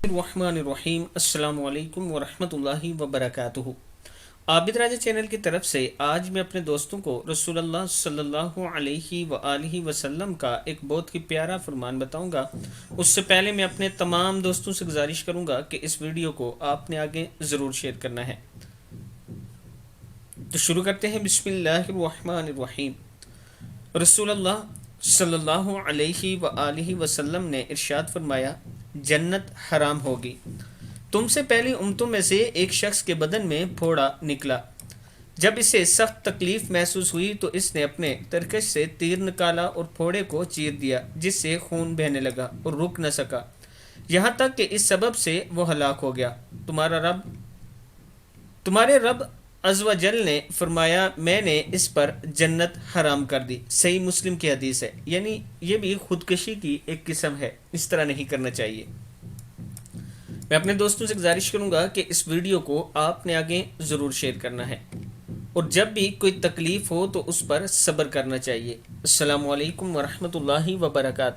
الرحمن السلام علیکم ورحمۃ اللہ وبرکاتہ۔ عابد راجہ چینل کی طرف سے آج میں اپنے دوستوں کو رسول اللہ صلی اللہ علیہ وآلہ وسلم کا ایک بہت ہی پیارا فرمان بتاؤں گا۔ اس سے پہلے میں اپنے تمام دوستوں سے گزارش کروں گا کہ اس ویڈیو کو آپ نے آگے ضرور شیئر کرنا ہے۔ تو شروع کرتے ہیں، بسم اللہ الرحمن الرحیم۔ رسول اللہ صلی اللہ علیہ وآلہ وسلم نے ارشاد فرمایا، جنت حرام ہوگی۔ تم سے پہلی امتوں میں سے ایک شخص کے بدن میں پھوڑا نکلا۔ جب اسے سخت تکلیف محسوس ہوئی تو اس نے اپنے ترکش سے تیر نکالا اور پھوڑے کو چیر دیا، جس سے خون بہنے لگا اور رک نہ سکا، یہاں تک کہ اس سبب سے وہ ہلاک ہو گیا۔ تمہارے رب عز و جل نے فرمایا، میں نے اس پر جنت حرام کر دی۔ صحیح مسلم کی حدیث ہے۔ یعنی یہ بھی خودکشی کی ایک قسم ہے، اس طرح نہیں کرنا چاہیے۔ میں اپنے دوستوں سے گزارش کروں گا کہ اس ویڈیو کو آپ نے آگے ضرور شیئر کرنا ہے، اور جب بھی کوئی تکلیف ہو تو اس پر صبر کرنا چاہیے۔ السلام علیکم ورحمۃ اللہ وبرکاتہ۔